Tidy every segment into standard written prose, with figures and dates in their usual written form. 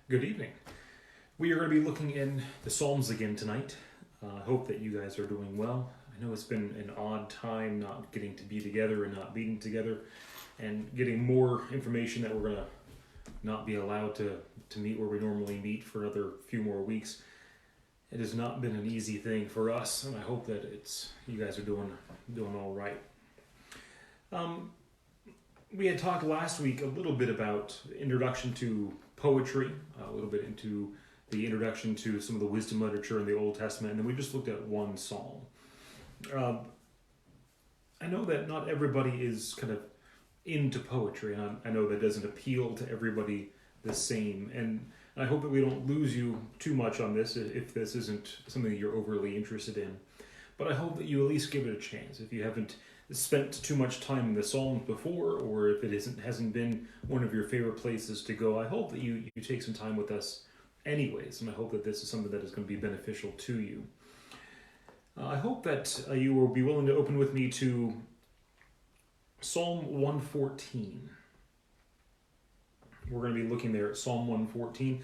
Good evening. We are going to be looking in the Psalms again tonight. I hope that you guys are doing well. I know it's been an odd time not getting to be together and not meeting together and getting more information that we're going to not be allowed to meet where we normally meet for another few more weeks. It has not been an easy thing for us, and I hope that you guys are doing all right. We had talked last week a little bit about introduction to poetry, a little bit into the introduction to some of the wisdom literature in the Old Testament, and then we just looked at one psalm. I know that not everybody is kind of into poetry, and I know that doesn't appeal to everybody the same, and I hope that we don't lose you too much on this if this isn't something that you're overly interested in. But I hope that you at least give it a chance. If you haven't spent too much time in the Psalms before, or if it hasn't been one of your favorite places to go, I hope that you take some time with us anyways, and I hope that this is something that is going to be beneficial to you. I hope that you will be willing to open with me to Psalm 114. We're going to be looking there at Psalm 114.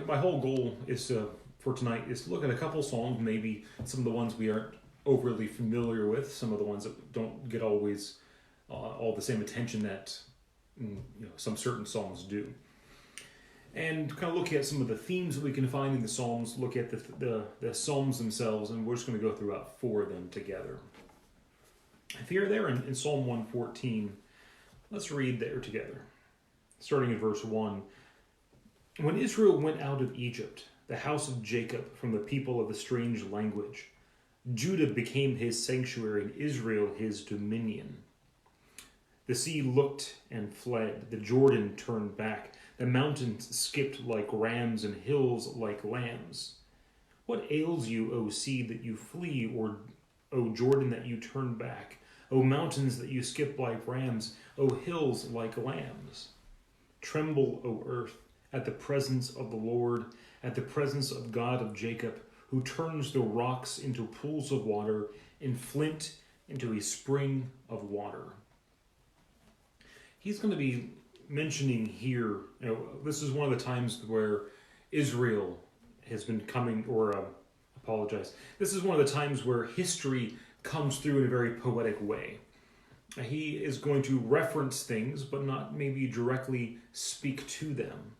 My whole goal is for tonight is to look at a couple psalms, maybe some of the ones we aren't overly familiar with, some of the ones that don't get always all the same attention that some certain psalms do, and kind of look at some of the themes that we can find in the psalms. Look at the psalms themselves, and we're just going to go through about four of them together. If you're there in Psalm 114, let's read there together, starting in verse 1. When Israel went out of Egypt, the house of Jacob from the people of a strange language, Judah became his sanctuary and Israel his dominion. The sea looked and fled, the Jordan turned back, the mountains skipped like rams and hills like lambs. What ails you, O sea, that you flee, or O Jordan, that you turn back? O mountains, that you skip like rams, O hills like lambs? Tremble, O earth, at the presence of the Lord, at the presence of God of Jacob, who turns the rocks into pools of water and flint into a spring of water. He's going to be mentioning here, this is one of the times where Israel has been coming, this is one of the times where history comes through in a very poetic way. He is going to reference things, but not maybe directly speak to them.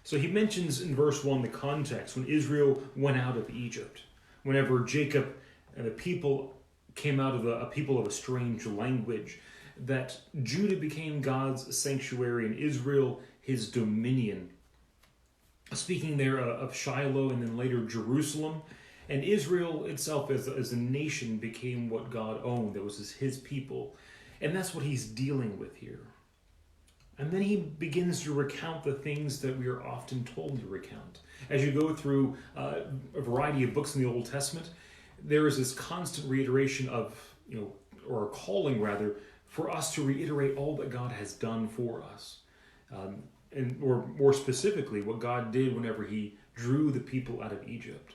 So he mentions in verse 1 the context, when Israel went out of Egypt, whenever Jacob and the people came out of a people of a strange language, that Judah became God's sanctuary and Israel his dominion. Speaking there of Shiloh and then later Jerusalem, and Israel itself as a nation became what God owned. That was his people. And that's what he's dealing with here. And then he begins to recount the things that we are often told to recount. As you go through a variety of books in the Old Testament, there is this constant reiteration of, or a calling rather, for us to reiterate all that God has done for us. Or more specifically, what God did whenever he drew the people out of Egypt.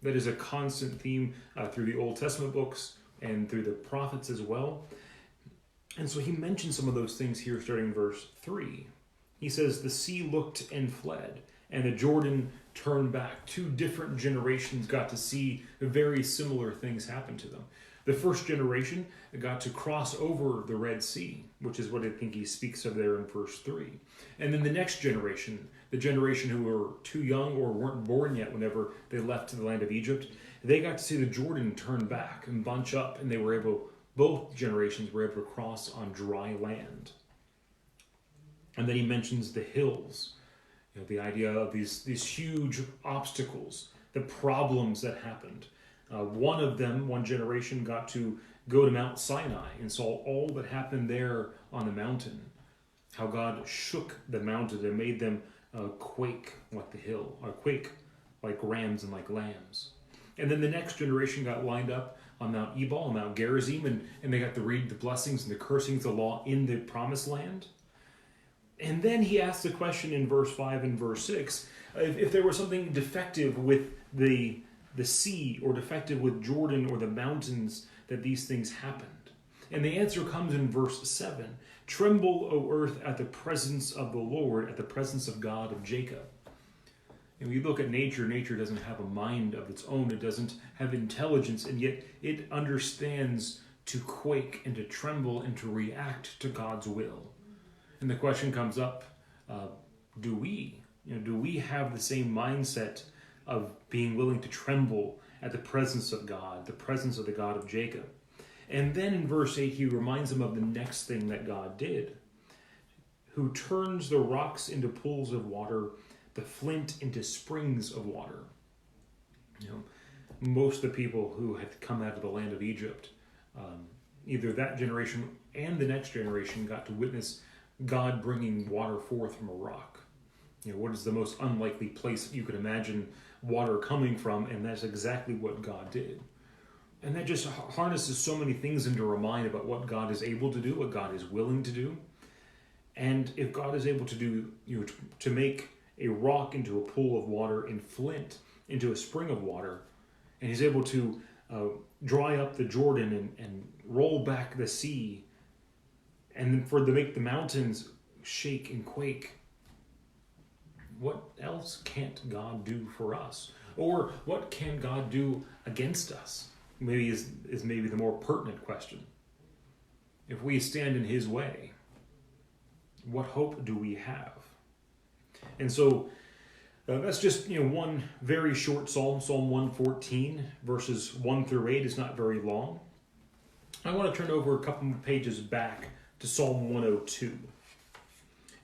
That is a constant theme through the Old Testament books and through the prophets as well. And so he mentions some of those things here starting in verse 3. He says, the sea looked and fled, and the Jordan turned back. Two different generations got to see very similar things happen to them. The first generation got to cross over the Red Sea, which is what I think he speaks of there in verse 3. And then the next generation, the generation who were too young or weren't born yet whenever they left to the land of Egypt, they got to see the Jordan turn back and bunch up, and both generations were able to cross on dry land. And then he mentions the hills, the idea of these huge obstacles, the problems that happened. One generation got to go to Mount Sinai and saw all that happened there on the mountain, how God shook the mountain and made them quake like the hill, or quake like rams and like lambs. And then the next generation got lined up on Mount Ebal and Mount Gerizim, and they got to read the blessings and the cursings of the law in the promised land. And then he asks the question in verse 5 and verse 6, if there was something defective with the sea or defective with Jordan or the mountains, that these things happened. And the answer comes in verse 7. Tremble, O earth, at the presence of the Lord, at the presence of God of Jacob. And we look at nature, nature doesn't have a mind of its own. It doesn't have intelligence, and yet it understands to quake and to tremble and to react to God's will. And the question comes up, do we? Do we have the same mindset of being willing to tremble at the presence of God, the presence of the God of Jacob? And then in verse 8, he reminds them of the next thing that God did, who turns the rocks into pools of water, the flint into springs of water. Most of the people who had come out of the land of Egypt, either that generation and the next generation, got to witness God bringing water forth from a rock. What is the most unlikely place you could imagine water coming from? And that's exactly what God did. And that just harnesses so many things into our mind about what God is able to do, what God is willing to do. And if God is able to do, to make a rock into a pool of water and flint into a spring of water, and he's able to dry up the Jordan and roll back the sea, and to make the mountains shake and quake, what else can't God do for us? Or what can God do against us? Maybe is maybe the more pertinent question. If we stand in his way, what hope do we have? And so that's just one very short psalm, Psalm 114, verses 1 through 8 is not very long. I want to turn over a couple of pages back to Psalm 102.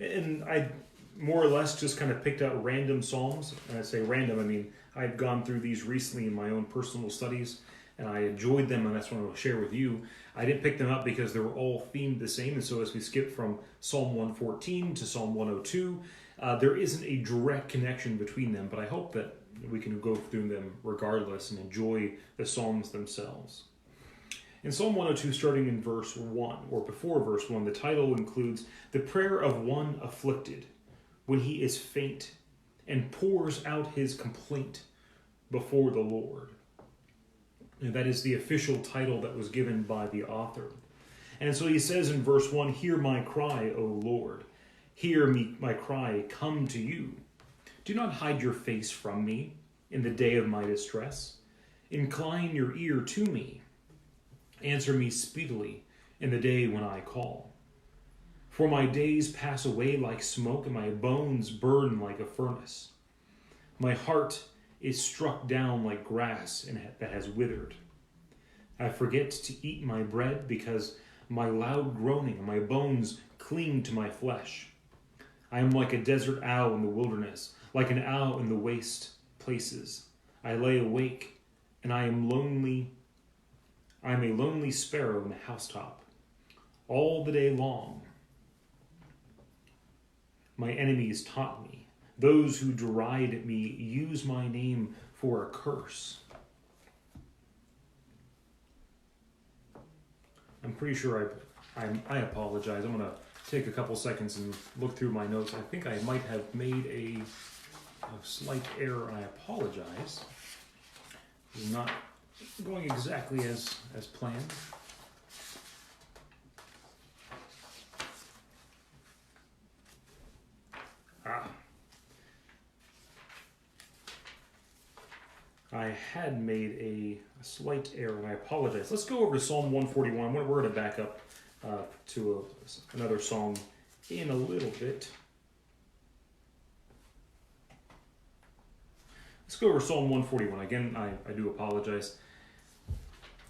And I more or less just kind of picked out random psalms. And I say random, I mean I've gone through these recently in my own personal studies, and I enjoyed them, and that's what I'll share with you. I didn't pick them up because they were all themed the same, and so as we skip from Psalm 114 to Psalm 102, there isn't a direct connection between them, but I hope that we can go through them regardless and enjoy the psalms themselves. In Psalm 102, starting in verse 1, or before verse 1, the title includes the prayer of one afflicted when he is faint and pours out his complaint before the Lord. And that is the official title that was given by the author. And so he says in verse 1, "Hear my cry, O Lord. Hear me, my cry, come to you. Do not hide your face from me in the day of my distress. Incline your ear to me. Answer me speedily in the day when I call. For my days pass away like smoke, and my bones burn like a furnace. My heart is struck down like grass that has withered. I forget to eat my bread because my loud groaning and my bones cling to my flesh. I am like a desert owl in the wilderness, like an owl in the waste places. I lay awake, and I am lonely. I am a lonely sparrow in the housetop. All the day long, my enemies taunt me. Those who deride me use my name for a curse." I'm pretty sure I apologize. I'm going to take a couple seconds and look through my notes. I think I might have made a slight error. I apologize. It's not going exactly as planned. I had made a slight error, and I apologize. Let's go over to Psalm 141. We're going to back up to another song in a little bit. Let's go over Psalm 141. Again, I do apologize.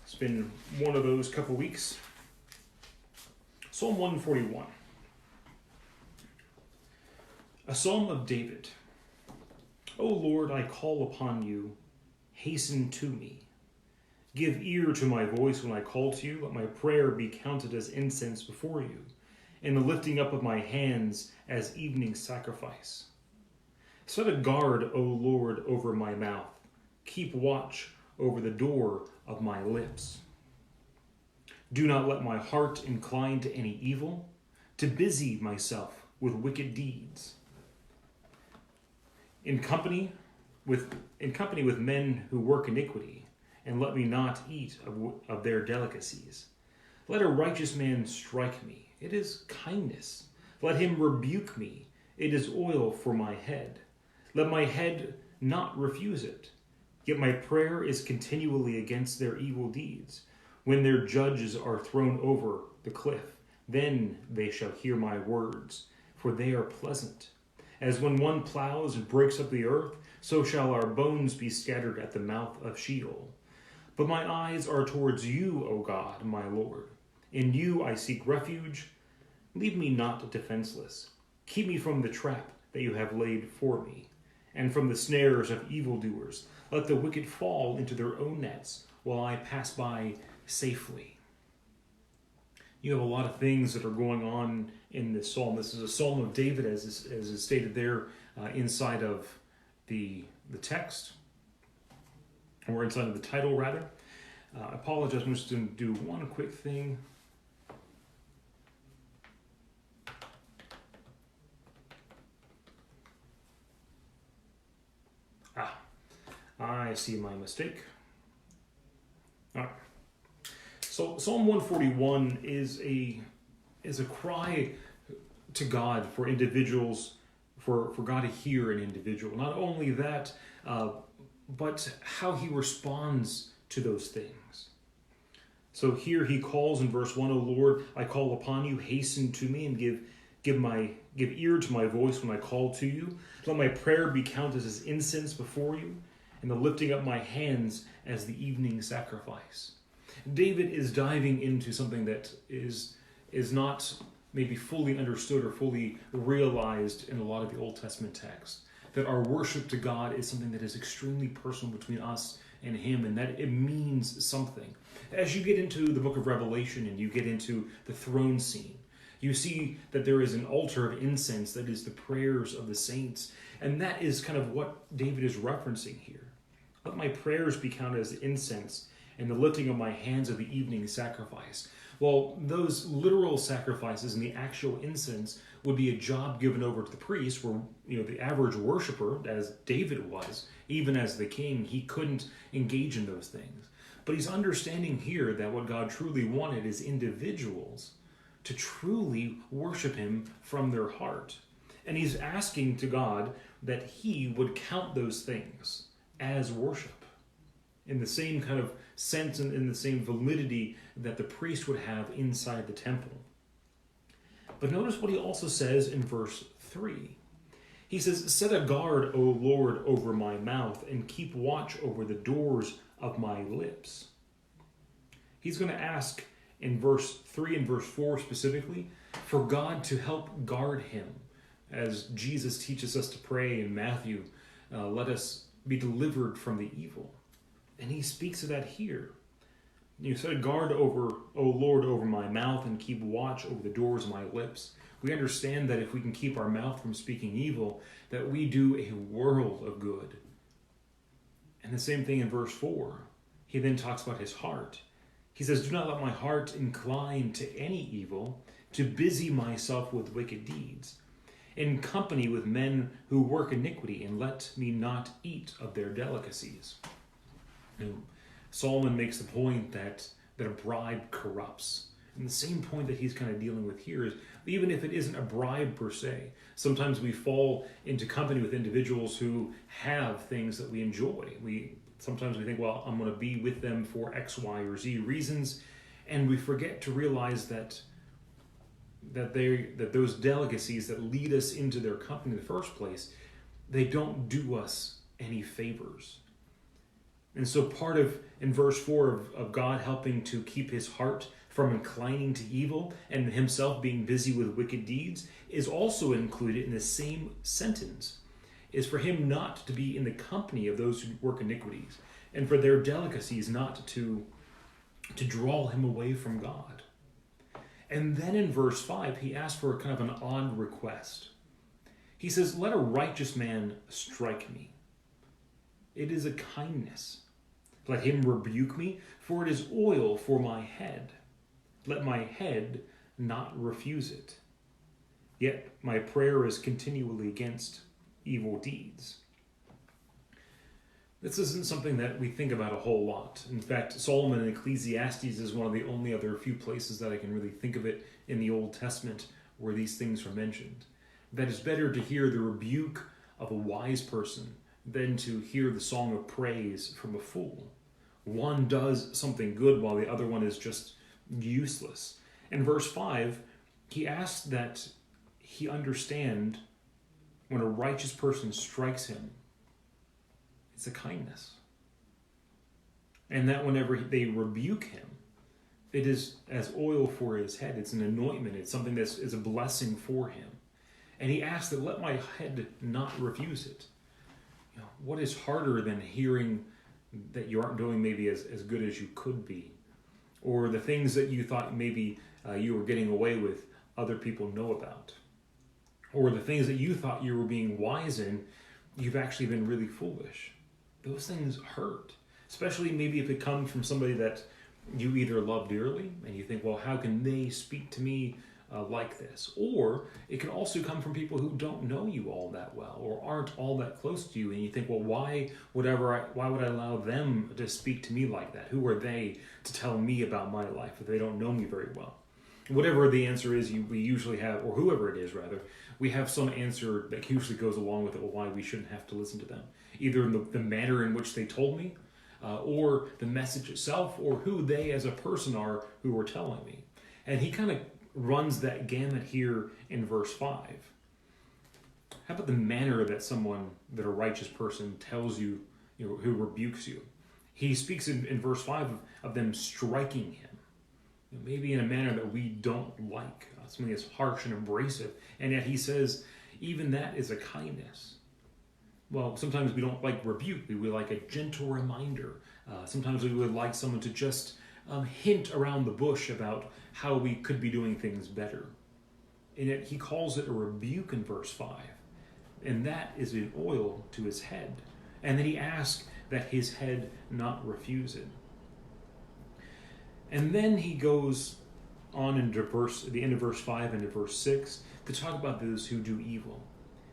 It's been one of those couple weeks. Psalm 141. A Psalm of David. O Lord, I call upon you. Hasten to me. Give ear to my voice when I call to you. Let my prayer be counted as incense before you, and the lifting up of my hands as evening sacrifice. Set a guard, O Lord, over my mouth. Keep watch over the door of my lips. Do not let my heart incline to any evil, to busy myself with wicked deeds. In company with men who work iniquity, and let me not eat of their delicacies. Let a righteous man strike me. It is kindness. Let him rebuke me. It is oil for my head. Let my head not refuse it. Yet my prayer is continually against their evil deeds. When their judges are thrown over the cliff, then they shall hear my words, for they are pleasant. As when one plows and breaks up the earth, so shall our bones be scattered at the mouth of Sheol. But my eyes are towards you, O God, my Lord. In you I seek refuge. Leave me not defenseless. Keep me from the trap that you have laid for me, and from the snares of evildoers. Let the wicked fall into their own nets, while I pass by safely. You have a lot of things that are going on in this psalm. This is a psalm of David, as is stated there inside of the text, or inside of the title, rather. I apologize, I'm just going to do one quick thing. I see my mistake. All right. So Psalm 141 is a cry to God for individuals, for God to hear an individual. Not only that, but how he responds to those things. So here he calls in verse 1, O Lord, I call upon you, hasten to me, and give ear to my voice when I call to you. Let my prayer be counted as incense before you, and the lifting up my hands as the evening sacrifice. David is diving into something that is not maybe fully understood or fully realized in a lot of the Old Testament text. That our worship to God is something that is extremely personal between us and him, and that it means something. As you get into the book of Revelation and you get into the throne scene, you see that there is an altar of incense that is the prayers of the saints, and that is kind of what David is referencing here. Let my prayers be counted as incense, and the lifting of my hands of the evening sacrifice. Well, those literal sacrifices and the actual incense would be a job given over to the priest, where the average worshiper, as David was, even as the king, he couldn't engage in those things. But he's understanding here that what God truly wanted is individuals to truly worship him from their heart. And he's asking to God that he would count those things as worship, in the same kind of sense and in the same validity that the priest would have inside the temple. But notice what he also says in verse 3. He says, set a guard, O Lord, over my mouth, and keep watch over the doors of my lips. He's going to ask in verse 3 and verse 4 specifically for God to help guard him. As Jesus teaches us to pray in Matthew, let us be delivered from the evil. And he speaks of that here. You set a guard over, O Lord, over my mouth, and keep watch over the doors of my lips. We understand that if we can keep our mouth from speaking evil, that we do a world of good. And the same thing in verse 4. He then talks about his heart. He says, do not let my heart incline to any evil, to busy myself with wicked deeds, in company with men who work iniquity, and let me not eat of their delicacies. Solomon makes the point that a bribe corrupts. And the same point that he's kind of dealing with here is, even if it isn't a bribe per se, sometimes we fall into company with individuals who have things that we enjoy. Sometimes we think, well, I'm going to be with them for X, Y, or Z reasons, and we forget to realize that those delicacies that lead us into their company in the first place, they don't do us any favors. And so part of, in verse 4, of God helping to keep his heart from inclining to evil and himself being busy with wicked deeds is also included in the same sentence, is for him not to be in the company of those who work iniquities, and for their delicacies not to draw him away from God. And then in verse 5, he asks for kind of an odd request. He says, let a righteous man strike me. It is a kindness. Let him rebuke me, for it is oil for my head. Let my head not refuse it. Yet my prayer is continually against evil deeds. This isn't something that we think about a whole lot. In fact, Solomon in Ecclesiastes is one of the only other few places that I can really think of it in the Old Testament where these things are mentioned. That it's better to hear the rebuke of a wise person than to hear the song of praise from a fool. One does something good while the other one is just useless. In verse 5, he asks that he understand when a righteous person strikes him, it's a kindness. And that whenever they rebuke him, it is as oil for his head. It's an anointment. It's something that is a blessing for him. And he asks that let my head not refuse it. You know, what is harder than hearing that you aren't doing maybe as good as you could be? Or the things that you thought maybe you were getting away with, other people know about. Or the things that you thought you were being wise in, you've actually been really foolish. Those things hurt. Especially maybe if it comes from somebody that you either love dearly and you think, well, how can they speak to me like this? Or it can also come from people who don't know you all that well or aren't all that close to you, and you think, well, why would I allow them to speak to me like that? Who are they to tell me about my life if they don't know me very well? Whatever the answer is, we usually have, or whoever it is rather, we have some answer that usually goes along with it, well, why we shouldn't have to listen to them. Either in the manner in which they told me, or the message itself, or who they as a person are who were telling me. And he kind of runs that gamut here in verse 5. How about the manner that a righteous person tells you, who rebukes you? He speaks in verse 5 of them striking him. Maybe in a manner that we don't like, something that's harsh and abrasive. And yet he says, even that is a kindness. Well, sometimes we don't like rebuke. We would like a gentle reminder. Sometimes we would like someone to just hint around the bush about how we could be doing things better. And yet he calls it a rebuke in verse 5. And that is an oil to his head. And then he asks that his head not refuse it. And then he goes on into the end of verse 5 into verse 6 to talk about those who do evil.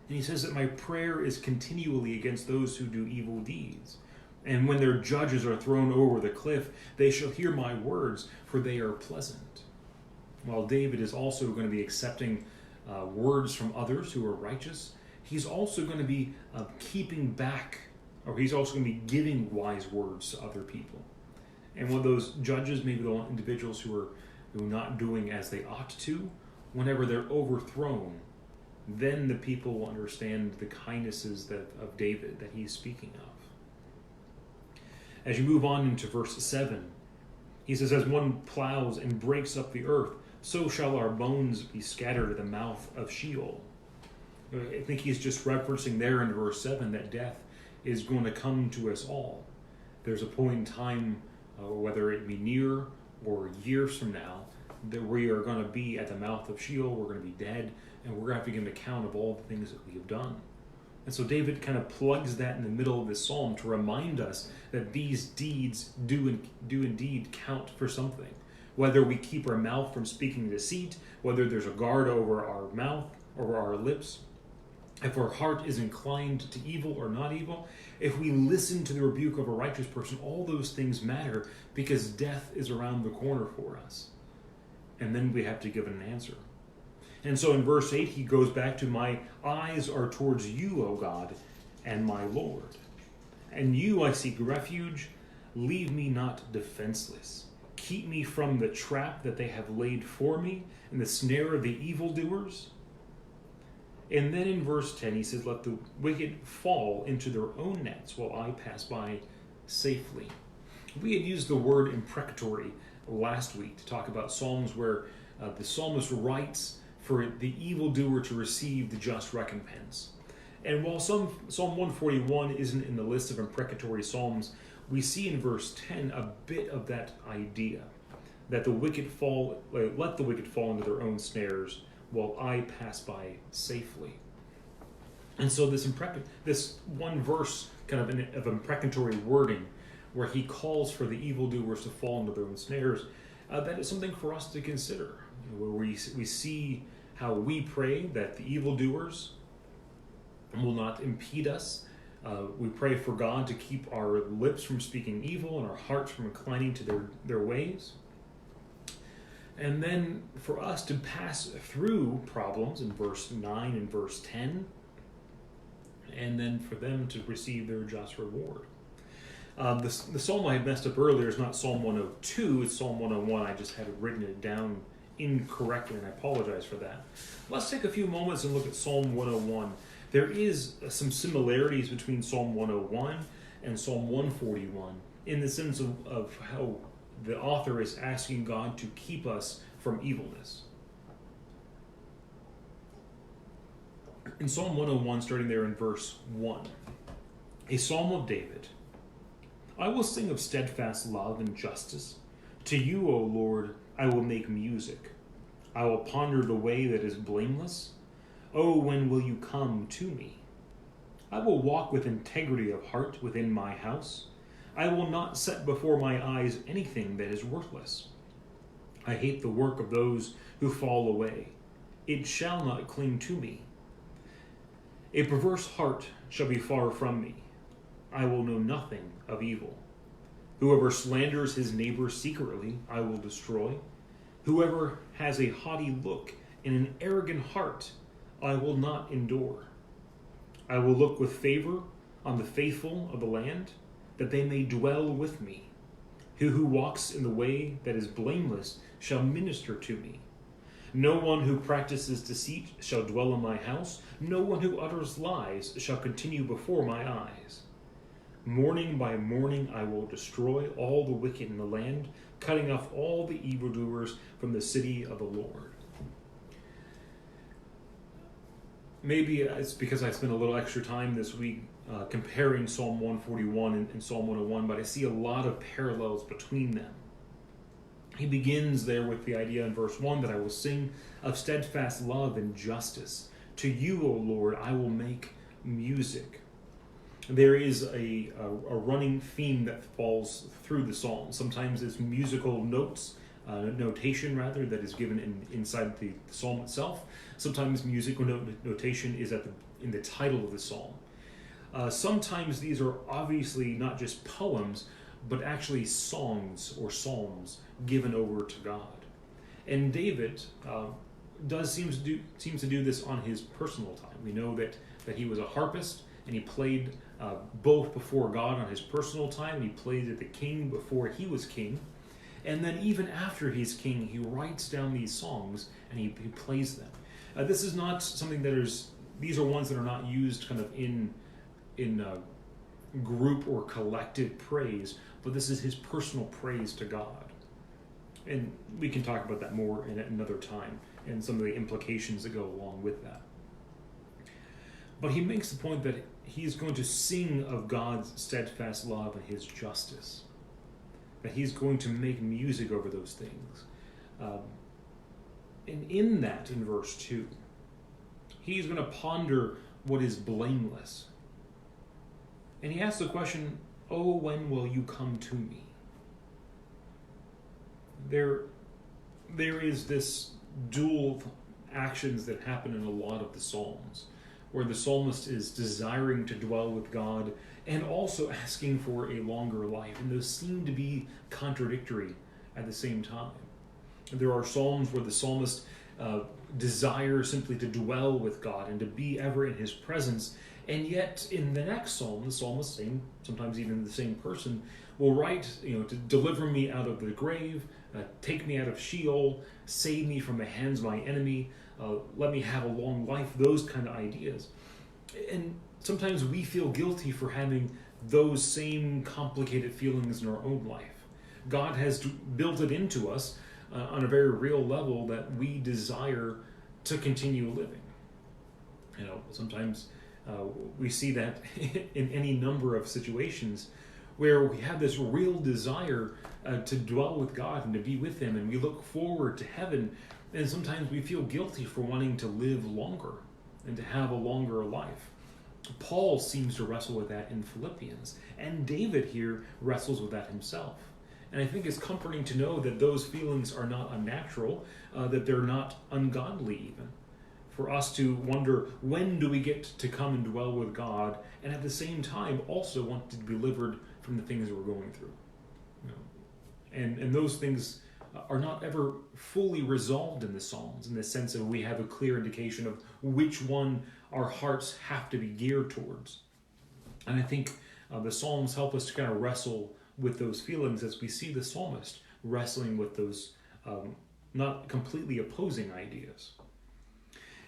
And he says that my prayer is continually against those who do evil deeds. And when their judges are thrown over the cliff, they shall hear my words, for they are pleasant. While David is also going to be accepting words from others who are righteous, he's also going to be keeping back, or he's also going to be giving wise words to other people. And when those judges, maybe the individuals who are not doing as they ought to, whenever they're overthrown, then the people will understand the kindnesses of David that he's speaking of. As you move on into verse 7, he says, as one plows and breaks up the earth, so shall our bones be scattered at the mouth of Sheol. I think he's just referencing there in verse 7 that death is going to come to us all. There's a point in time, whether it be near or years from now, that we are going to be at the mouth of Sheol, we're going to be dead, and we're going to have to give an account of all the things that we have done. And so David kind of plugs that in the middle of this psalm to remind us that these deeds do indeed count for something. Whether we keep our mouth from speaking deceit, whether there's a guard over our mouth, over our lips, if our heart is inclined to evil or not evil, if we listen to the rebuke of a righteous person, all those things matter because death is around the corner for us. And then we have to give an answer. And so in verse 8, he goes back to, my eyes are towards you, O God, and my Lord. And you I seek refuge. Leave me not defenseless. Keep me from the trap that they have laid for me, and the snare of the evildoers. And then in verse 10, he says, let the wicked fall into their own nets while I pass by safely. We had used the word imprecatory last week to talk about Psalms where the psalmist writes for the evildoer to receive the just recompense. And while Psalm 141 isn't in the list of imprecatory psalms, we see in verse 10 a bit of that idea, that the wicked let the wicked fall into their own snares while I pass by safely. And so this one verse kind of imprecatory wording where he calls for the evildoers to fall into their own snares, that is something for us to consider, where we see how we pray that the evildoers will not impede us. We pray for God to keep our lips from speaking evil and our hearts from inclining to their ways. And then for us to pass through problems in verse 9 and verse 10, and then for them to receive their just reward. The psalm I had messed up earlier is not Psalm 102, it's Psalm 101. I just had written it down incorrectly, and I apologize for that. Let's take a few moments and look at Psalm 101. There is some similarities between Psalm 101 and Psalm 141 in the sense of how the author is asking God to keep us from evilness. In Psalm 101, starting there in verse 1, a psalm of David. I will sing of steadfast love and justice. To you, O Lord, I will make music. I will ponder the way that is blameless. Oh, when will you come to me? I will walk with integrity of heart within my house. I will not set before my eyes anything that is worthless. I hate the work of those who fall away. It shall not cling to me. A perverse heart shall be far from me. I will know nothing of evil. Whoever slanders his neighbor secretly, I will destroy. Whoever has a haughty look and an arrogant heart, I will not endure. I will look with favor on the faithful of the land, that they may dwell with me. He who walks in the way that is blameless shall minister to me. No one who practices deceit shall dwell in my house. No one who utters lies shall continue before my eyes. Morning by morning I will destroy all the wicked in the land, cutting off all the evildoers from the city of the Lord. Maybe it's because I spent a little extra time this week comparing Psalm 141 and Psalm 101, but I see a lot of parallels between them. He begins there with the idea in verse 1 that I will sing of steadfast love and justice. To you, O Lord, I will make music. There is a running theme that falls through the psalm. Sometimes it's musical notation rather, that is given inside the psalm itself. Sometimes musical notation is in the title of the psalm. Sometimes these are obviously not just poems, but actually songs or psalms given over to God. And David seems to do this on his personal time. We know that he was a harpist, and he played both before God on his personal time, and he played at the king before he was king. And then even after he's king, he writes down these songs and he plays them. This is not something these are ones that are not used kind of in group or collective praise, but this is his personal praise to God. And we can talk about that more in another time and some of the implications that go along with that. But he makes the point that he's going to sing of God's steadfast love and his justice. That he's going to make music over those things. And in that, in verse 2, he's going to ponder what is blameless. And he asks the question, oh, when will you come to me? There is this dual actions that happen in a lot of the Psalms, where the psalmist is desiring to dwell with God and also asking for a longer life. And those seem to be contradictory at the same time. There are psalms where the psalmist desires simply to dwell with God and to be ever in his presence. And yet in the next psalm, the psalmist, sometimes even the same person, will write, to deliver me out of the grave, take me out of Sheol, save me from the hands of my enemy, let me have a long life, those kind of ideas. And sometimes we feel guilty for having those same complicated feelings in our own life. God has built it into us on a very real level that we desire to continue living. Sometimes we see that in any number of situations where we have this real desire to dwell with God and to be with Him, and we look forward to heaven, and sometimes we feel guilty for wanting to live longer and to have a longer life. Paul seems to wrestle with that in Philippians, and David here wrestles with that himself. And I think it's comforting to know that those feelings are not unnatural, that they're not ungodly even. For us to wonder, when do we get to come and dwell with God, and at the same time also want to be delivered from the things we're going through. And those things are not ever fully resolved in the Psalms, in the sense of we have a clear indication of which one our hearts have to be geared towards. And I think the Psalms help us to kind of wrestle with those feelings as we see the psalmist wrestling with those not completely opposing ideas.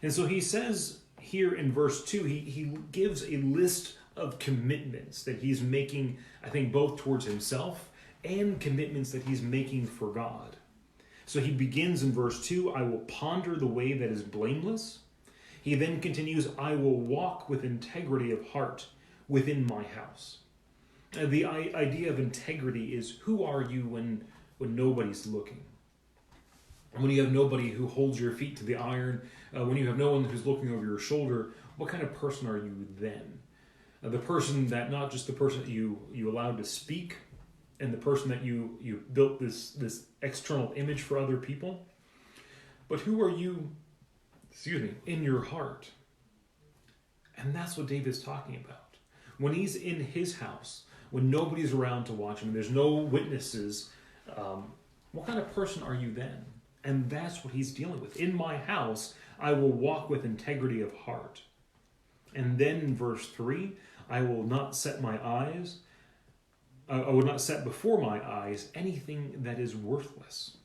And so he says here in verse 2, he gives a list of commitments that he's making, I think, both towards himself and commitments that he's making for God. So he begins in verse 2, I will ponder the way that is blameless. He then continues, I will walk with integrity of heart within my house. The idea of integrity is, who are you when nobody's looking? When you have nobody who holds your feet to the iron, when you have no one who's looking over your shoulder, what kind of person are you then? The person that, not just the person that you allowed to speak, and the person that you built this external image for other people, but who are you, in your heart? And that's what David's talking about. When he's in his house, when nobody's around to watch him, there's no witnesses, what kind of person are you then? And that's what he's dealing with. In my house, I will walk with integrity of heart. And then in verse 3, I will not set before my eyes anything that is worthless.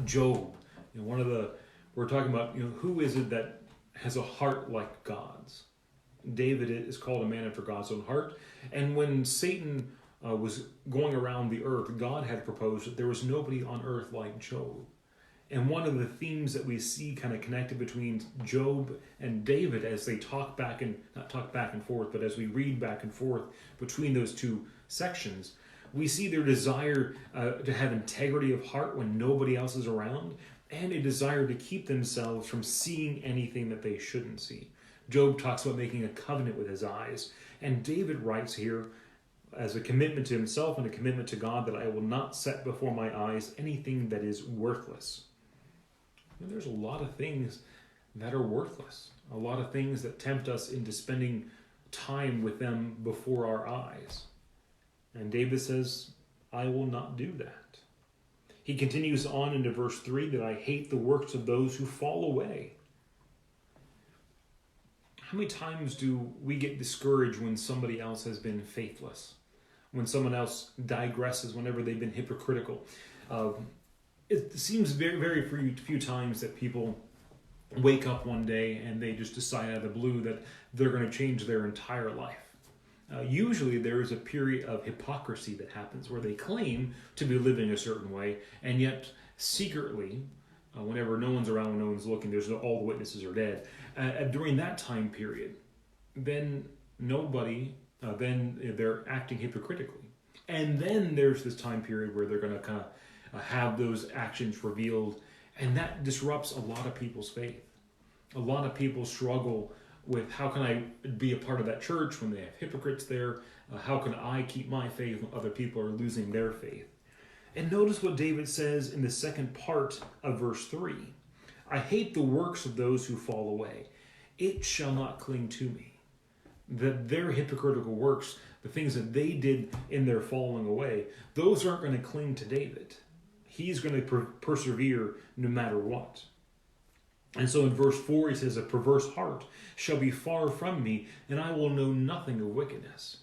Job, we're talking about, who is it that has a heart like God's? David is called a man after God's own heart. And when Satan was going around the earth, God had proposed that there was nobody on earth like Job. And one of the themes that we see kind of connected between Job and David as they not talk back and forth, but as we read back and forth between those two sections, we see their desire to have integrity of heart when nobody else is around, and a desire to keep themselves from seeing anything that they shouldn't see. Job talks about making a covenant with his eyes, and David writes here as a commitment to himself and a commitment to God that I will not set before my eyes anything that is worthless. And there's a lot of things that are worthless, a lot of things that tempt us into spending time with them before our eyes. And David says, I will not do that. He continues on into verse 3 that I hate the works of those who fall away. How many times do we get discouraged when somebody else has been faithless? When someone else digresses, whenever they've been hypocritical? It seems very, very few times that people wake up one day and they just decide out of the blue that they're going to change their entire life. Usually there is a period of hypocrisy that happens where they claim to be living a certain way, and yet secretly, whenever no one's around, when no one's looking, all the witnesses are dead. During that time period, then they're acting hypocritically. And then there's this time period where they're going to kind of have those actions revealed, and that disrupts a lot of people's faith. A lot of people struggle with, how can I be a part of that church when they have hypocrites there? How can I keep my faith when other people are losing their faith? And notice what David says in the second part of verse 3. I hate the works of those who fall away. It shall not cling to me. That their hypocritical works, the things that they did in their falling away, those aren't going to cling to David. He's going to persevere no matter what. And so in verse 4, he says, a perverse heart shall be far from me, and I will know nothing of wickedness.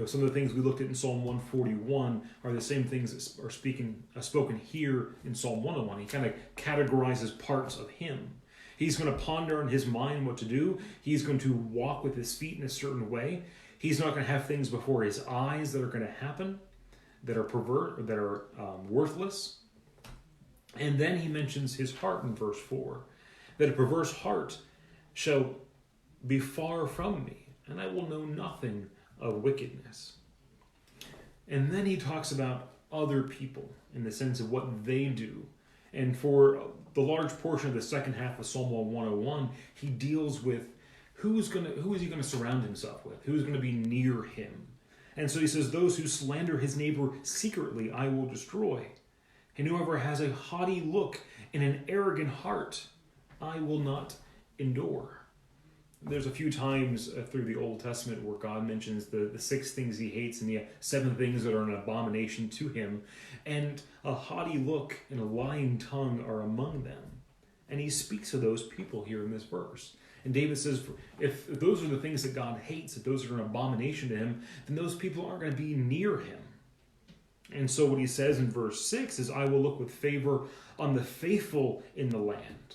Some of the things we looked at in Psalm 141 are the same things that are spoken here in Psalm 101. He kind of categorizes parts of him. He's going to ponder in his mind what to do. He's going to walk with his feet in a certain way. He's not going to have things before his eyes that are going to happen, that are pervert, or that are worthless. And then he mentions his heart in verse 4, that a perverse heart shall be far from me, and I will know nothing of wickedness. And then he talks about other people in the sense of what they do. And for the large portion of the second half of Psalm 101, he deals with who is he going to surround himself with? Who's going to be near him? And so he says, those who slander his neighbor secretly I will destroy. And whoever has a haughty look and an arrogant heart, I will not endure. There's a few times through the Old Testament where God mentions the 6 things he hates and the 7 things that are an abomination to him. And a haughty look and a lying tongue are among them. And he speaks of those people here in this verse. And David says, if those are the things that God hates, if those are an abomination to him, then those people aren't going to be near him. And so what he says in verse 6 is, I will look with favor on the faithful in the land,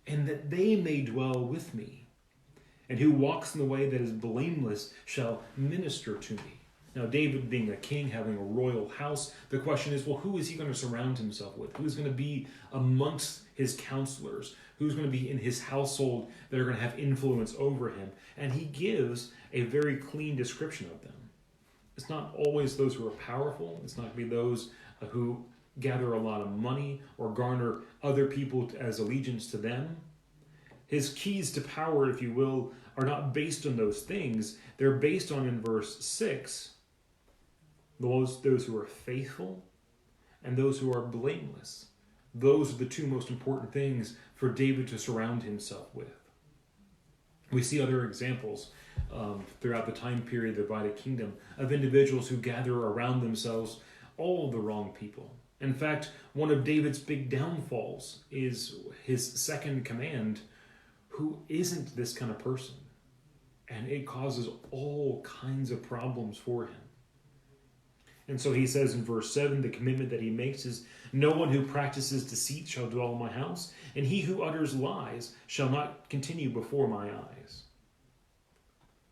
and that they may dwell with me. And who walks in the way that is blameless shall minister to me. Now, David being a king, having a royal house, the question is, well, who is he going to surround himself with? Who's going to be amongst his counselors? Who's going to be in his household that are going to have influence over him? And he gives a very clean description of them. It's not always those who are powerful. It's not going to be those who gather a lot of money or garner other people as allegiance to them. His keys to power, if you will, are not based on those things. They're based on, in verse 6, those who are faithful and those who are blameless. Those are the two most important things for David to surround himself with. We see other examples throughout the time period of the divided kingdom of individuals who gather around themselves all of the wrong people. In fact, one of David's big downfalls is his second command, who isn't this kind of person. And it causes all kinds of problems for him. And so he says in verse 7, the commitment that he makes is, no one who practices deceit shall dwell in my house, and he who utters lies shall not continue before my eyes.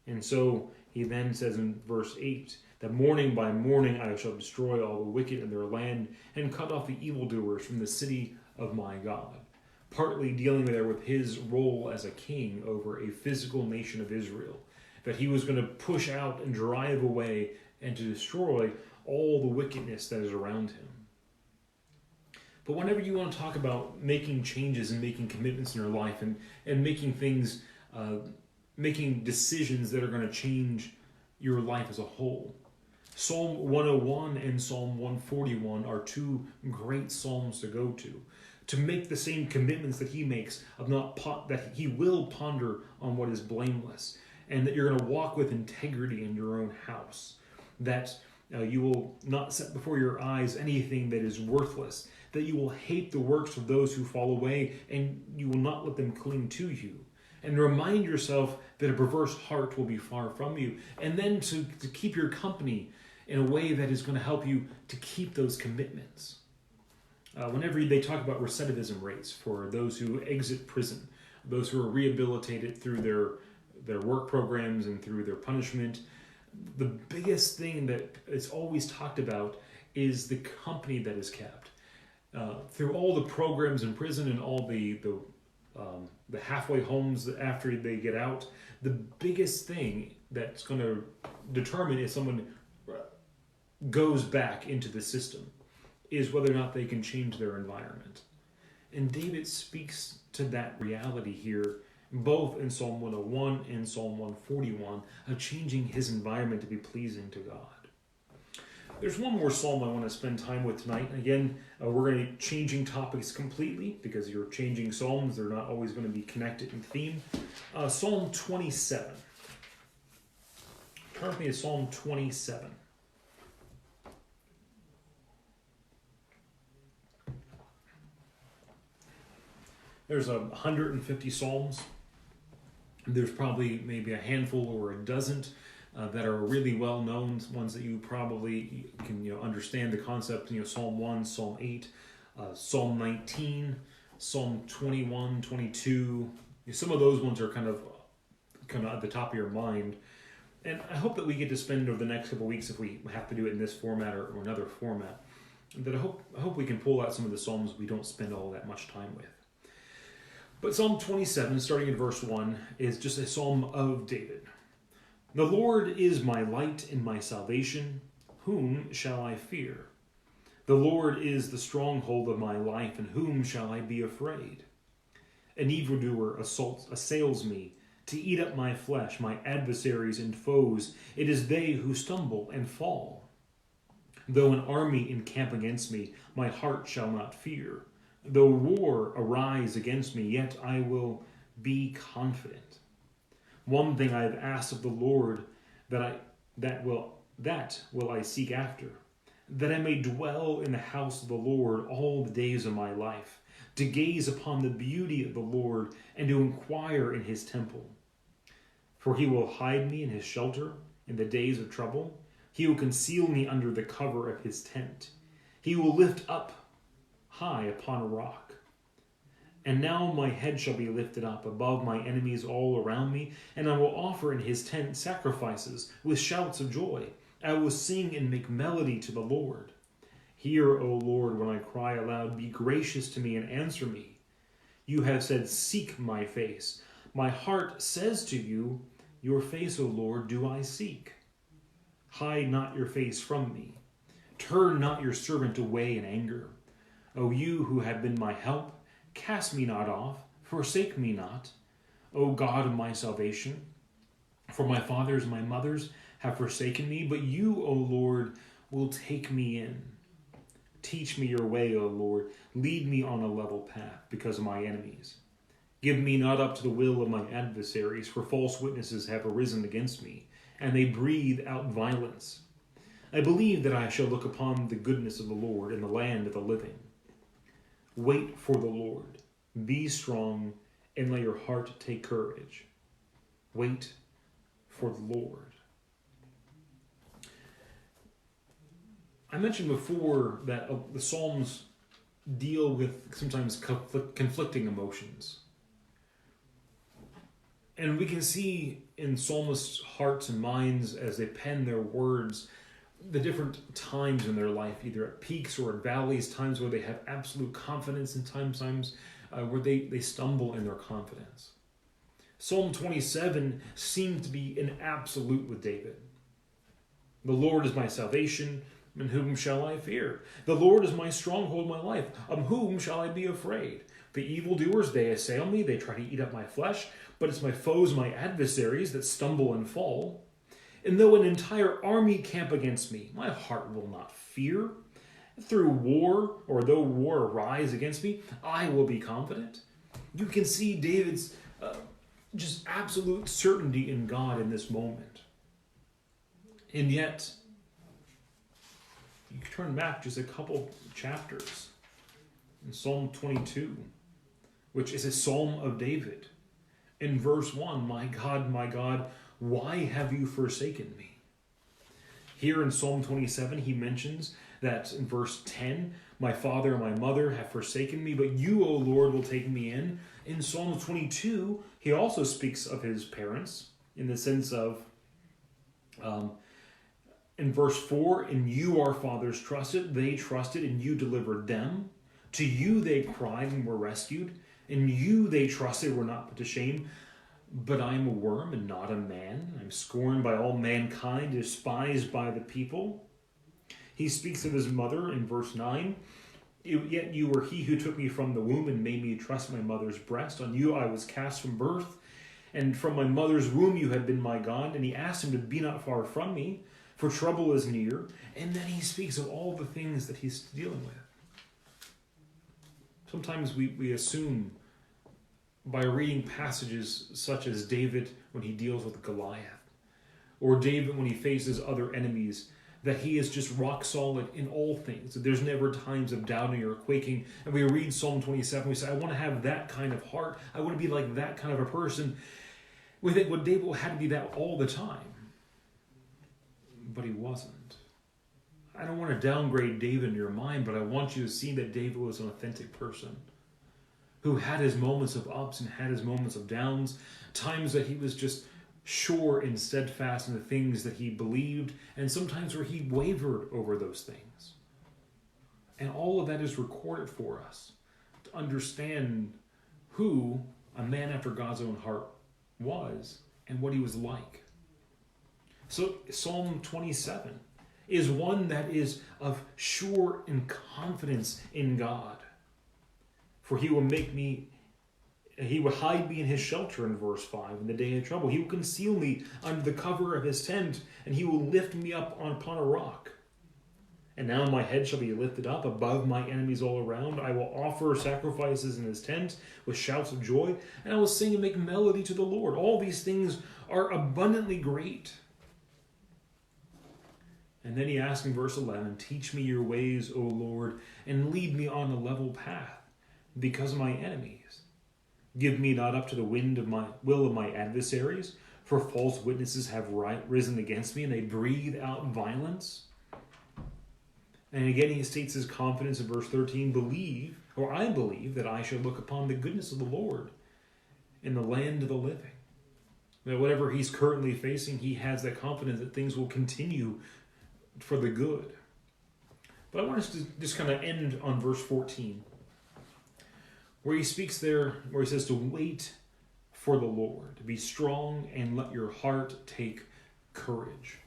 And so he then says in verse 8, that morning by morning I shall destroy all the wicked in their land and cut off the evildoers from the city of my God. Partly dealing there with his role as a king over a physical nation of Israel, that he was going to push out and drive away and to destroy all the wickedness that is around him. But whenever you want to talk about making changes and making commitments in your life and making things, making decisions that are going to change your life as a whole, Psalm 101 and Psalm 141 are two great psalms to go to make the same commitments that he makes of that he will ponder on what is blameless, and that you're going to walk with integrity in your own house, that you will not set before your eyes anything that is worthless, that you will hate the works of those who fall away, and you will not let them cling to you. And remind yourself that a perverse heart will be far from you, and then to keep your company in a way that is going to help you to keep those commitments. Whenever they talk about recidivism rates for those who exit prison, those who are rehabilitated through their work programs and through their punishment, the biggest thing that is always talked about is the company that is kept. Through all the programs in prison and all the halfway homes after they get out, the biggest thing that's going to determine if someone goes back into the system is whether or not they can change their environment. And David speaks to that reality here, both in Psalm 101 and Psalm 141, of changing his environment to be pleasing to God. There's one more psalm I want to spend time with tonight. Again, we're going to be changing topics completely because you're changing psalms. They're not always going to be connected in theme. Psalm 27. Turn with me to Psalm 27. There's 150 psalms. There's probably maybe a handful or a dozen that are really well-known, ones that you probably can understand the concept. Psalm 1, Psalm 8, Psalm 19, Psalm 21, 22. Some of those ones are kind of at the top of your mind. And I hope that we get to spend over the next couple of weeks, if we have to do it in this format or another format, that I hope we can pull out some of the psalms we don't spend all that much time with. But Psalm 27, starting in verse 1, is just a psalm of David. The Lord is my light and my salvation. Whom shall I fear? The Lord is the stronghold of my life, and whom shall I be afraid? An evildoer assails me to eat up my flesh, my adversaries and foes. It is they who stumble and fall. Though an army encamp against me, my heart shall not fear. Though war arise against me, yet I will be confident. One thing I have asked of the Lord, that will I seek after, that I may dwell in the house of the Lord all the days of my life, to gaze upon the beauty of the Lord and to inquire in his temple. For he will hide me in his shelter in the days of trouble. He will conceal me under the cover of his tent. He will lift up high upon a rock. And now my head shall be lifted up above my enemies all around me, and I will offer in his tent sacrifices with shouts of joy. I will sing and make melody to the Lord. Hear, O Lord, when I cry aloud. Be gracious to me and answer me. You have said, seek my face. My heart says to you, your face, O Lord, do I seek. Hide not your face from me. Turn not your servant away in anger. O you who have been my help, cast me not off, forsake me not, O God of my salvation. For my fathers and my mothers have forsaken me, but you, O Lord, will take me in. Teach me your way, O Lord. Lead me on a level path because of my enemies. Give me not up to the will of my adversaries, for false witnesses have arisen against me, and they breathe out violence. I believe that I shall look upon the goodness of the Lord in the land of the living. Wait for the Lord. Be strong, and let your heart take courage. Wait for the Lord. I mentioned before that the Psalms deal with sometimes conflicting emotions. And we can see in psalmists' hearts and minds as they pen their words the different times in their life, either at peaks or at valleys, times where they have absolute confidence and times where they stumble in their confidence. Psalm 27 seems to be an absolute with David. The Lord is my salvation, and whom shall I fear? The Lord is my stronghold, my life. Of whom shall I be afraid? The evildoers, they assail me, they try to eat up my flesh, but it's my foes, my adversaries, that stumble and fall. And though an entire army camp against me, my heart will not fear. Through war, or though war arise against me, I will be confident. You can see David's just absolute certainty in God in this moment. And yet, you turn back just a couple chapters in Psalm 22, which is a psalm of David. In verse 1, my God, why have you forsaken me? Here in Psalm 27, he mentions that in verse 10, my father and my mother have forsaken me, but you, O Lord, will take me in. In Psalm 22, he also speaks of his parents in the sense of, in verse 4, in you our fathers trusted, they trusted, and you delivered them. To you they cried and were rescued. In you they trusted, were not put to shame. But I am a worm and not a man. I'm scorned by all mankind, despised by the people. He speaks of his mother in verse 9. Yet you were he who took me from the womb and made me trust my mother's breast. On you I was cast from birth, and from my mother's womb you have been my God. And he asked him to be not far from me, for trouble is near. And then he speaks of all the things that he's dealing with. Sometimes we assume by reading passages such as David when he deals with Goliath, or David when he faces other enemies, that he is just rock solid in all things. That there's never times of doubting or quaking. And we read Psalm 27, we say, I want to have that kind of heart. I want to be like that kind of a person. We think, well, David had to be that all the time. But he wasn't. I don't want to downgrade David in your mind, but I want you to see that David was an authentic person who had his moments of ups and had his moments of downs, times that he was just sure and steadfast in the things that he believed, and sometimes where he wavered over those things. And all of that is recorded for us to understand who a man after God's own heart was and what he was like. So Psalm 27 is one that is of sure and confidence in God. For he will hide me in his shelter in verse 5 in the day of trouble. He will conceal me under the cover of his tent, and he will lift me up upon a rock. And now my head shall be lifted up above my enemies all around. I will offer sacrifices in his tent with shouts of joy, and I will sing and make melody to the Lord. All these things are abundantly great. And then he asks in verse 11, teach me your ways, O Lord, and lead me on a level path because of my enemies. Give me not up to the will of my adversaries, for false witnesses have risen against me, and they breathe out violence. And again, he states his confidence in verse 13, I believe that I shall look upon the goodness of the Lord in the land of the living. That whatever he's currently facing, he has that confidence that things will continue for the good. But I want us to just kind of end on verse 14, where he speaks there, where he says to wait for the Lord, to be strong and let your heart take courage.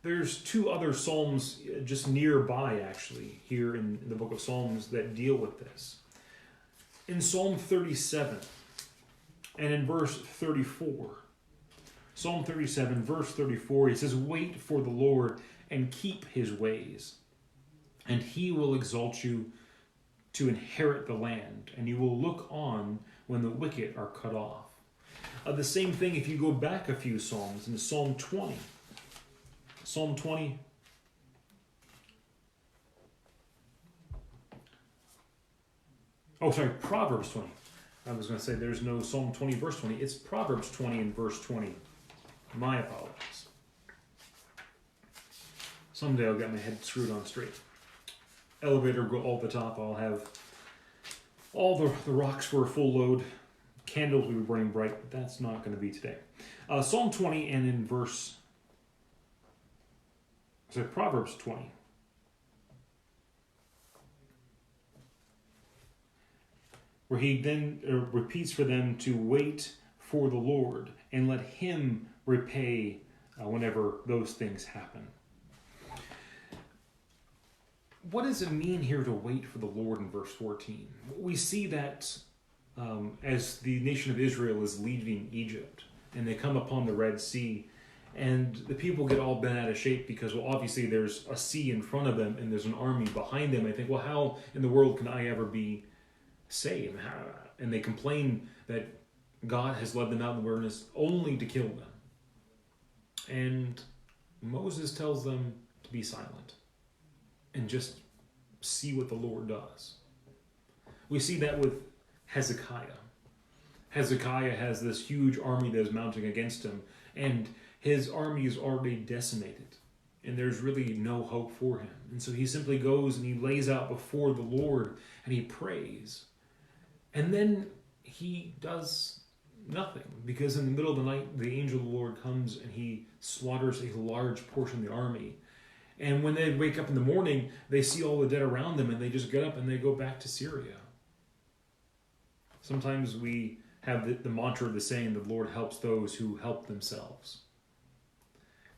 There's two other Psalms just nearby, actually, here in the book of Psalms that deal with this. In Psalm 37 and in verse 34, Psalm 37, verse 34, he says, wait for the Lord and keep his ways, and he will exalt you to inherit the land, and you will look on when the wicked are cut off. The same thing if you go back a few Psalms, in Psalm 20. Psalm 20. Proverbs 20. I was going to say there's no Psalm 20, verse 20. It's Proverbs 20 and verse 20. My apologies. Someday I'll get my head screwed on straight. Elevator go all the top. I'll have all the rocks for a full load. Candles will be burning bright, but that's not going to be today. Psalm 20 and in Proverbs 20. Where he then repeats for them to wait for the Lord and let him repay whenever those things happen. What does it mean here to wait for the Lord in verse 14? We see that as the nation of Israel is leaving Egypt and they come upon the Red Sea, and the people get all bent out of shape because, well, obviously there's a sea in front of them and there's an army behind them. I think, well, how in the world can I ever be saved? And they complain that God has led them out in the wilderness only to kill them. And Moses tells them to be silent and just see what the Lord does. We see that with Hezekiah. Hezekiah has this huge army that is mounting against him, and his army is already decimated, and there's really no hope for him. And so he simply goes and he lays out before the Lord and he prays. And then he does nothing, because in the middle of the night, the angel of the Lord comes and he slaughters a large portion of the army. And when they wake up in the morning, they see all the dead around them and they just get up and they go back to Syria. Sometimes we have the mantra of the saying, the Lord helps those who help themselves.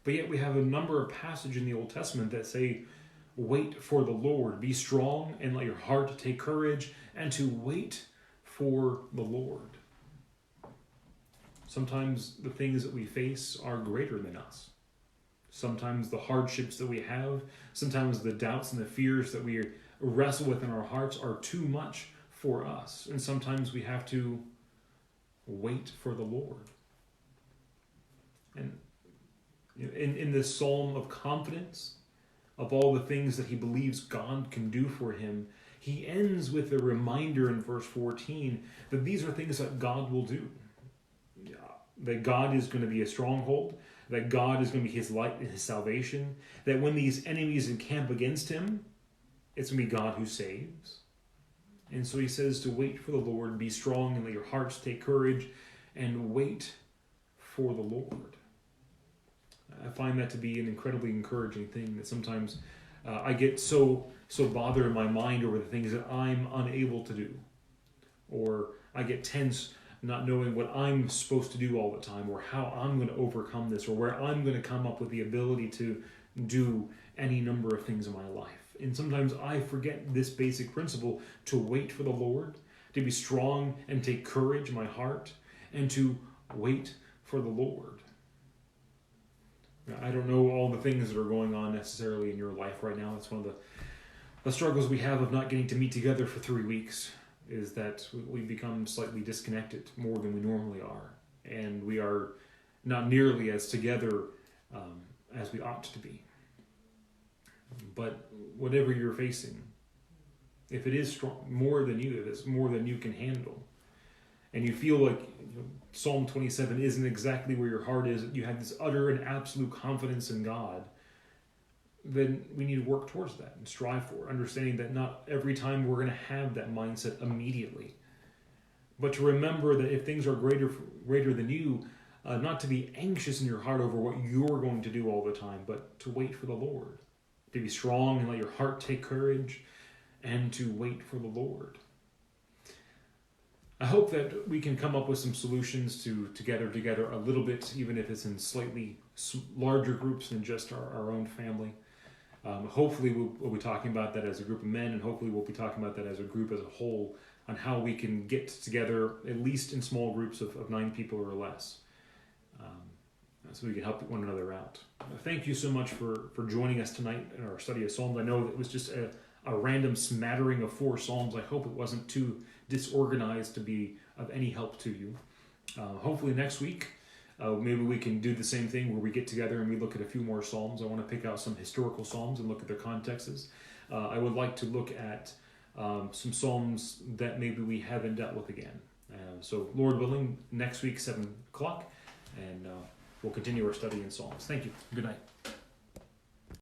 But yet we have a number of passages in the Old Testament that say, wait for the Lord, be strong and let your heart take courage, and to wait for the Lord. Sometimes the things that we face are greater than us. Sometimes the hardships that we have, sometimes the doubts and the fears that we wrestle with in our hearts are too much for us. And sometimes we have to wait for the Lord. And in this psalm of confidence, of all the things that he believes God can do for him, he ends with a reminder in verse 14 that these are things that God will do. That God is going to be a stronghold, that God is going to be his light and his salvation, that when these enemies encamp against him, it's going to be God who saves. And so he says to wait for the Lord, be strong and let your hearts take courage, and wait for the Lord. I find that to be an incredibly encouraging thing, that sometimes I get so bothered in my mind over the things that I'm unable to do. Or I get tense not knowing what I'm supposed to do all the time, or how I'm going to overcome this, or where I'm going to come up with the ability to do any number of things in my life. And sometimes I forget this basic principle, to wait for the Lord, to be strong and take courage in my heart, and to wait for the Lord. Now, I don't know all the things that are going on necessarily in your life right now. It's one of the struggles we have of not getting to meet together for 3 weeks, is that we become slightly disconnected more than we normally are. And we are not nearly as together as we ought to be. But whatever you're facing, If it is strong, more than you, if it's more than you can handle, and you feel like Psalm 27 isn't exactly where your heart is, you have this utter and absolute confidence in God, then we need to work towards that and strive for it, understanding that not every time we're going to have that mindset immediately. But to remember that if things are greater than you, not to be anxious in your heart over what you're going to do all the time, but to wait for the Lord. To be strong and let your heart take courage, and to wait for the Lord. I hope that we can come up with some solutions to gather together a little bit, even if it's in slightly larger groups than just our own family. Hopefully we'll be talking about that as a group of men, and hopefully we'll be talking about that as a group as a whole, on how we can get together at least in small groups of 9 people or less, so we can help one another out. Thank you so much for joining us tonight in our study of Psalms. I know it was just a random smattering of 4 Psalms. I hope it wasn't too disorganized to be of any help to you. Hopefully next week, maybe we can do the same thing where we get together and we look at a few more Psalms. I want to pick out some historical Psalms and look at their contexts. I would like to look at some Psalms that maybe we haven't dealt with again. So Lord willing, next week, 7 o'clock, and we'll continue our study in Psalms. Thank you. Good night.